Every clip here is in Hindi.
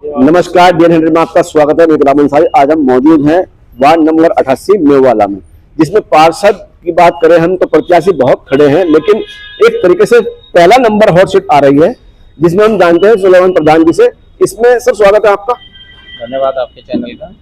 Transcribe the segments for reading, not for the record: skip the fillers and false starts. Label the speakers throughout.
Speaker 1: नमस्कार डियर हेनरी में आपका स्वागत है। मैं गुलाम अंसारी। आज हम मौजूद हैं वार्ड नंबर 88 मेवाला में, जिसमें पार्षद की बात करें हम तो प्रत्याशी बहुत खड़े हैं, लेकिन एक तरीके से पहला नंबर हॉट सीट आ रही है, जिसमें हम जानते हैं सुलेमान प्रधान जी से। इसमें सर स्वागत है आपका।
Speaker 2: धन्यवाद आपके चैनल का।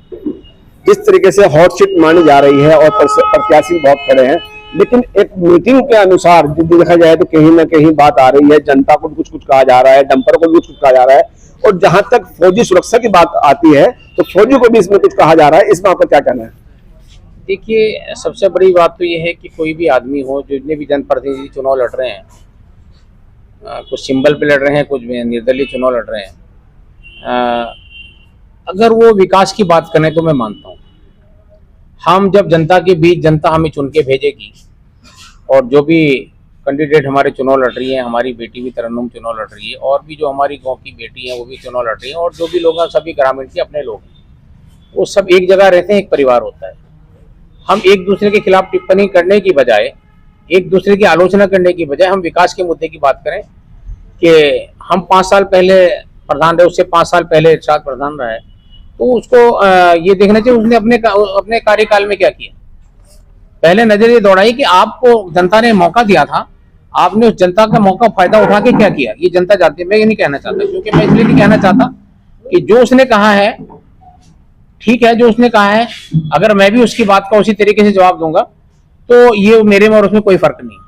Speaker 1: जिस तरीके से हॉट सीट मानी जा रही है और प्रत्याशी बहुत खड़े हैं, लेकिन एक मीटिंग के अनुसार देखा जाए तो कहीं ना कहीं बात आ रही है, जनता को कुछ कुछ कहा जा रहा है, डंपर को भी कुछ कहा जा रहा है, और जहां तक फौजी सुरक्षा की बात आती है तो फौजी को भी इसमें कुछ कहा जा रहा है। इसमें आपका क्या कहना है?
Speaker 2: देखिए, सबसे बड़ी बात तो ये है कि कोई भी आदमी हो, जितने भी जनप्रतिनिधि चुनाव लड़ रहे हैं, कुछ सिंबल पे लड़ रहे हैं, कुछ निर्दलीय चुनाव लड़ रहे हैं, अगर वो विकास की बात करें तो मैं मानता हूँ हम जब जनता के बीच, जनता हमें चुन के भेजेगी और जो भी कैंडिडेट हमारे चुनाव लड़ रही है, हमारी बेटी भी तरन्नुम चुनाव लड़ रही है, और भी जो हमारी गांव की बेटी है वो भी चुनाव लड़ रही है, और जो भी लोग हैं सभी ग्रामीण के अपने लोग हैं, वो सब एक जगह रहते हैं, एक परिवार होता है। हम एक दूसरे के खिलाफ टिप्पणी करने की बजाय, एक दूसरे की आलोचना करने की बजाय हम विकास के मुद्दे की बात करें कि हम 5 साल पहले प्रधान रहे, उससे 5 साल पहले इरशाद प्रधान रहा है, तो उसको ये देखना चाहिए उसने अपने कार्यकाल में क्या किया। पहले नजर ये दौड़ाई कि आपको जनता ने मौका दिया था, आपने उस जनता का मौका फायदा उठा के क्या किया, ये जनता जानती है। मैं ये नहीं कहना चाहता, क्योंकि मैं इसलिए नहीं कहना चाहता कि जो उसने कहा है ठीक है, जो उसने कहा है, अगर मैं भी उसकी बात का उसी तरीके से जवाब दूंगा तो ये मेरे में और उसमें कोई फर्क नहीं,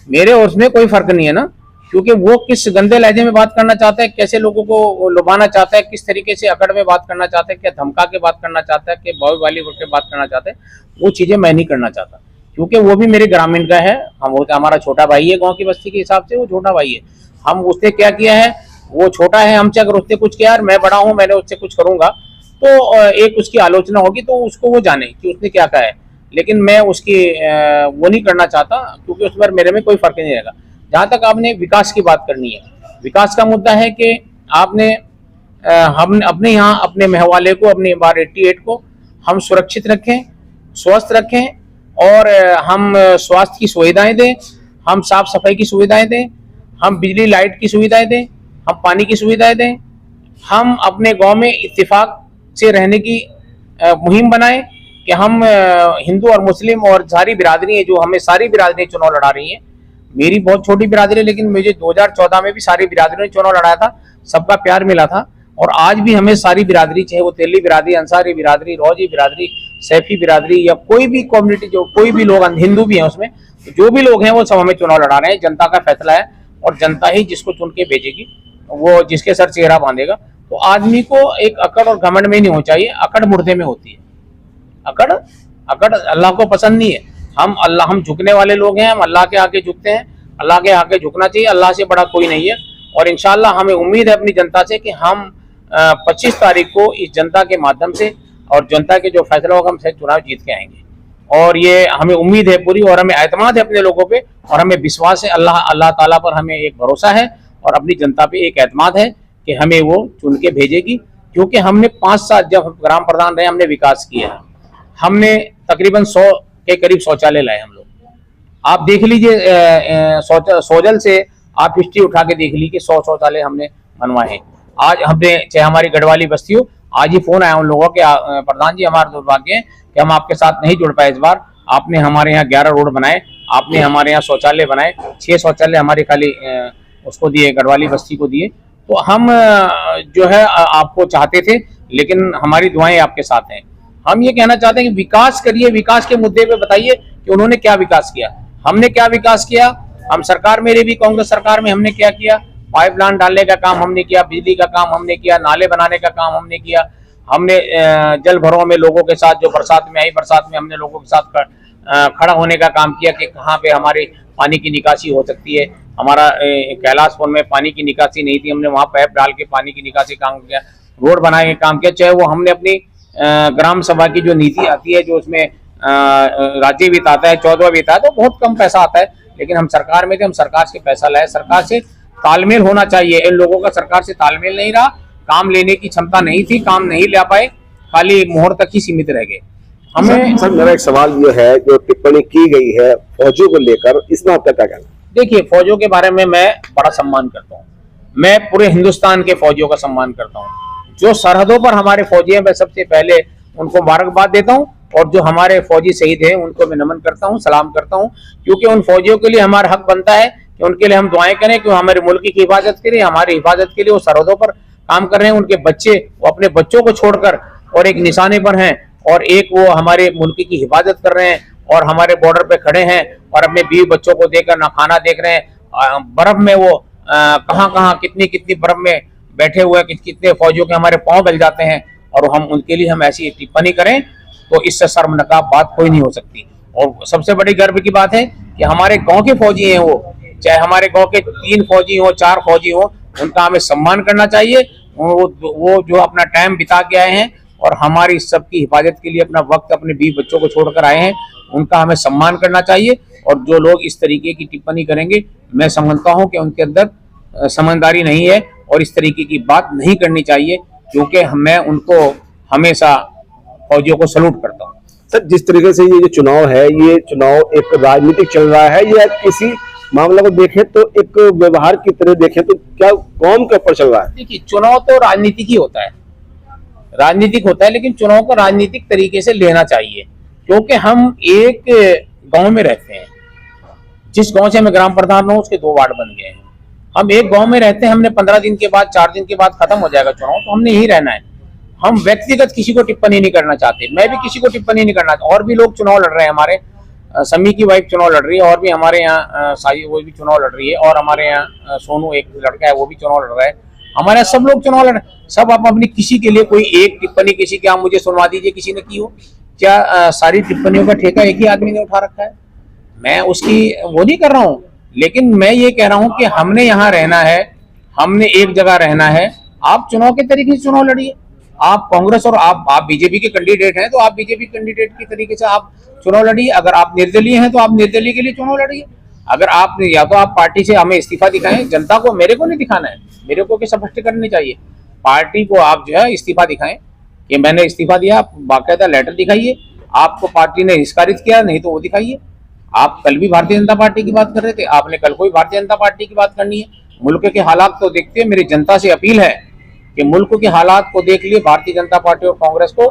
Speaker 2: मेरे और उसमें कोई फर्क नहीं है ना, क्योंकि वो किस गंदे लहजे में बात करना चाहता है, कैसे लोगों को लुभाना चाहता है, किस तरीके से अकड़ में बात करना चाहता है, क्या धमका के बात करना चाहता है, कि बाहुल वाली के बात करना चाहता है, वो चीजें मैं नहीं करना चाहता, क्योंकि वो भी मेरे ग्रामीण का है। हम वो हमारा छोटा भाई है, गांव की बस्ती के हिसाब से वो छोटा भाई है। हम उसने क्या किया है, वो छोटा है हमसे, अगर उसने कुछ किया, मैं बड़ा हूँ, मैंने उससे कुछ करूंगा तो एक उसकी आलोचना होगी, तो उसको वो जाने कि उसने क्या कहा है, लेकिन मैं उसकी वो नहीं करना चाहता, क्योंकि उस पर मेरे में कोई फर्क नहीं रहेगा। जहाँ तक आपने विकास की बात करनी है, विकास का मुद्दा है कि आपने हम अपने यहाँ अपने मेहवाले को, अपने बार 88 को हम सुरक्षित रखें, स्वस्थ रखें, और हम स्वास्थ्य की सुविधाएं दें, हम साफ सफाई की सुविधाएं दें, हम बिजली लाइट की सुविधाएं दें, हम पानी की सुविधाएं दें, हम अपने गांव में इत्तेफाक से रहने की मुहिम बनाएं कि हम हिंदू और मुस्लिम और सारी बिरादरी है, जो हमें सारी बिरादरी चुनाव लड़ा रही हैं। मेरी बहुत छोटी बिरादरी, लेकिन मुझे 2014 में भी सारी बिरादरी ने चुनाव लड़ाया था, सबका प्यार मिला था, और आज भी हमें सारी बिरादरी, चाहे वो तेली बिरादरी, अंसारी बिरादरी, रोजी बिरादरी, सैफी बिरादरी, या कोई भी कम्युनिटी, जो कोई भी लोग, हिंदू भी हैं उसमें, जो भी लोग हैं वो सब हमें चुनाव लड़ा रहे हैं। जनता का फैसला है, और जनता ही जिसको चुन के भेजेगी, वो जिसके सर चेहरा बांधेगा। तो आदमी को एक अकड़ और घमंड में नहीं होना चाहिए, अकड़ मुर्दे में होती है। अकड़ अल्लाह को पसंद नहीं है। हम झुकने वाले लोग हैं, हम अल्लाह के आगे झुकते हैं, अल्लाह के आगे झुकना चाहिए, अल्लाह से बड़ा कोई नहीं है। और इंशाल्लाह हमें उम्मीद है अपनी जनता से कि हम 25 तारीख को इस जनता के माध्यम से और जनता के जो फैसला होगा, हम से चुनाव जीत के आएंगे, और ये हमें उम्मीद है पूरी, और हमें एतमाद है अपने लोगों पे, और हमें विश्वास है अल्लाह ताला पर, हमें एक भरोसा है, और अपनी जनता पे एक एतमाद है कि हमें वो चुन के भेजेगी। क्योंकि हमने 5 साल जब ग्राम प्रधान रहे, हमने विकास किया, हमने तकरीबन 100 के करीब शौचालय लाए हम लोग। आप देख लीजिए, सोजल से आप हिस्ट्री उठा के देख लीजिए कि 100 शौचालय हमने बनवाए हैं। आज हमने, चाहे हमारी गढ़वाली बस्ती हो, आज ही फोन आया उन लोगों के, प्रधान जी हमारा दुर्भाग्य है कि हम आपके साथ नहीं जुड़ पाए इस बार, आपने हमारे यहाँ 11 रोड बनाए, आपने हमारे यहाँ शौचालय बनाए, 6 शौचालय हमारे खाली उसको दिए, गढ़वाली बस्ती को दिए। तो हम जो है आपको चाहते थे, लेकिन हमारी दुआएं आपके साथ हैं। हम ये कहना चाहते हैं कि विकास करिए, विकास के मुद्दे पे बताइए कि उन्होंने क्या विकास किया, हमने क्या विकास किया। हम सरकार में भी, कांग्रेस सरकार में हमने क्या किया, पाइपलाइन डालने का काम हमने किया, बिजली का काम हमने किया, नाले बनाने का काम हमने किया, हमने जल भरों में लोगों के साथ, जो बरसात में आई, बरसात में हमने लोगों के साथ खड़ा होने का काम किया कि कहाँ पे हमारी पानी की निकासी हो सकती है। हमारा कैलाशपुर में पानी की निकासी नहीं थी, हमने वहाँ पाइप डाल के पानी की निकासी काम किया, रोड बनाने का काम किया। चाहे वो हमने अपनी ग्राम सभा की जो नीति आती है, जो उसमें राज्य वित्त आता है, 14वां वित्त आता है, तो बहुत कम पैसा आता है, लेकिन हम सरकार में थे, हम सरकार से पैसा लाए। सरकार से तालमेल होना चाहिए, इन लोगों का सरकार से तालमेल नहीं रहा, काम लेने की क्षमता नहीं थी, काम नहीं ले पाए, खाली मोहर तक ही सीमित रह गए।
Speaker 1: हमें सर, मेरा एक सवाल ये है, जो टिप्पणी की गई है फौजियों को लेकर, इसमें आपका क्या कहना है?
Speaker 2: देखिए, फौजियों के बारे में मैं बड़ा सम्मान करता हूँ, मैं पूरे हिंदुस्तान के फौजियों का सम्मान करता हूँ। जो सरहदों पर हमारे फौजी हैं, मैं सबसे पहले उनको मुबारकबाद देता हूँ, और जो हमारे फौजी शहीद हैं उनको मैं नमन करता हूँ, सलाम करता हूँ, क्योंकि उन फौजियों के लिए हमारा हक बनता है कि उनके लिए हम दुआएं करें कि हमारे मुल्क की हिफाजत करें, हमारी हिफाजत के लिए वो सरहदों पर काम कर रहे हैं। उनके बच्चे, वो अपने बच्चों को छोड़कर और एक निशाने पर हैं, और एक वो हमारे मुल्क की हिफाजत कर रहे हैं, और हमारे बॉर्डर पे खड़े हैं और अपने बीवी बच्चों को देखकर ना खाना देख रहे हैं। बर्फ में वो कहाँ कहाँ कितनी कितनी बर्फ में बैठे हुए, कितने फौजियों के हमारे पांव गल जाते हैं, और हम उनके लिए हम ऐसी टिप्पणी करें तो इससे शर्मनाक बात कोई नहीं हो सकती। और सबसे बड़ी गर्व की बात है कि हमारे गांव के फौजी हैं, वो चाहे हमारे गांव के 3 फौजी हो, 4 फौजी हो, उनका हमें सम्मान करना चाहिए। वो जो अपना टाइम बिता के आए हैं और हमारी सबकी हिफाजत के लिए अपना वक्त अपने बीवी बच्चों को छोड़कर आए हैं, उनका हमें सम्मान करना चाहिए। और जो लोग इस तरीके की टिप्पणी करेंगे, मैं समझता हूं कि उनके अंदर समझदारी नहीं है और इस तरीके की बात नहीं करनी चाहिए, क्योंकि मैं उनको हमेशा फौजियों को सलूट करता हूँ।
Speaker 1: सर, जिस तरीके से ये जो चुनाव है, ये चुनाव एक राजनीतिक चल रहा है, या किसी मामला को देखें तो एक व्यवहार की तरह देखें तो क्या कौम के ऊपर चल रहा है?
Speaker 2: देखिए, चुनाव तो राजनीतिक ही होता है, राजनीतिक होता है, लेकिन चुनाव को राजनीतिक तरीके से लेना चाहिए, क्योंकि हम एक गांव में रहते हैं। जिस गांव से मैं ग्राम प्रधान हूँ, उसके 2 वार्ड बन गए हैं। हम एक गांव में रहते हैं, हमने 15 दिन के बाद, 4 दिन के बाद खत्म हो जाएगा चुनाव, तो हमने यही रहना है। हम व्यक्तिगत किसी को टिप्पणी नहीं करना चाहते, मैं भी किसी को टिप्पणी नहीं करना चाहता। और भी लोग चुनाव लड़ रहे हैं, हमारे समी की वाइफ चुनाव लड़ रही है, और भी हमारे यहाँ साई, वो भी चुनाव लड़ रही है, और हमारे यहाँ सोनू एक लड़का है, वो भी चुनाव लड़ रहा है। हमारे यहाँ सब लोग चुनाव लड़ रहे हैं। सब आप अपनी किसी के लिए कोई एक टिप्पणी किसी की, आप मुझे सुनवा दीजिए किसी ने की हो क्या? सारी टिप्पणियों का ठेका एक ही आदमी ने उठा रखा है। मैं उसकी वो नहीं कर रहा हूँ, लेकिन मैं ये कह रहा हूँ कि हमने यहाँ रहना है, हमने एक जगह रहना है। आप चुनाव के तरीके से चुनाव लड़िए। आप कांग्रेस और आप बीजेपी के कैंडिडेट हैं, तो आप बीजेपी कैंडिडेट के तरीके से आप चुनाव लड़िए। अगर आप निर्दलीय हैं तो आप निर्दलीय के लिए चुनाव लड़िए। अगर आप, या तो आप पार्टी से हमें इस्तीफा दिखाएं, जनता को, मेरे को नहीं दिखाना है, मेरे को स्पष्ट करनी चाहिए। पार्टी को आप जो है इस्तीफा दिखाएं कि मैंने इस्तीफा दिया, बाकायदा लेटर दिखाइए। आपको पार्टी ने निष्कासित किया, नहीं तो वो दिखाइए। आप कल भी भारतीय जनता पार्टी की बात कर रहे थे, आपने कल कोई भारतीय जनता पार्टी की बात करनी है। मुल्क के हालात तो देखते हैं। मेरी जनता से अपील है कि मुल्क के हालात को देख लिए भारतीय जनता पार्टी और कांग्रेस को,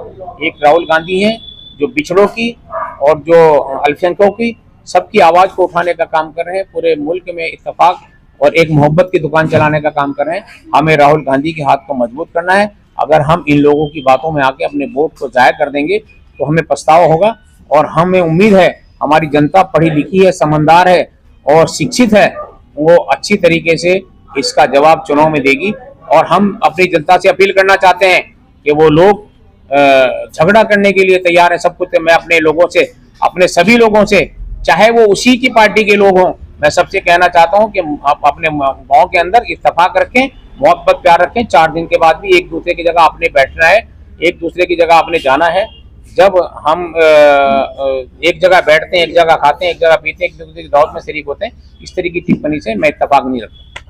Speaker 2: एक राहुल गांधी हैं जो पिछड़ों की और जो अल्पसंख्यकों की, सबकी आवाज को उठाने का काम कर रहे हैं। पूरे मुल्क में इत्तेफाक और एक मोहब्बत की दुकान चलाने का काम कर रहे हैं। हमें राहुल गांधी के हाथ को मजबूत करना है। अगर हम इन लोगों की बातों में आके अपने वोट को जाया कर देंगे तो हमें पछतावा होगा। और हमें उम्मीद है हमारी जनता पढ़ी लिखी है, समझदार है और शिक्षित है, वो अच्छी तरीके से इसका जवाब चुनाव में देगी। और हम अपनी जनता से अपील करना चाहते हैं कि वो लोग झगड़ा करने के लिए तैयार है सब कुछ। मैं अपने लोगों से, अपने सभी लोगों से, चाहे वो उसी की पार्टी के लोग हों, मैं सबसे कहना चाहता हूं कि आप अपने गांव के अंदर इत्तेफाक रखें, मोहब्बत प्यार रखें। 4 दिन के बाद भी एक दूसरे की जगह आपने बैठना है, एक दूसरे की जगह आपने जाना है। जब हम एक जगह बैठते हैं, एक जगह खाते हैं, एक जगह पीते हैं, एक दूसरे की दावत में शरीक होते हैं, इस तरह की टिप्पणी से मैं इत्तेफाक नहीं रखता।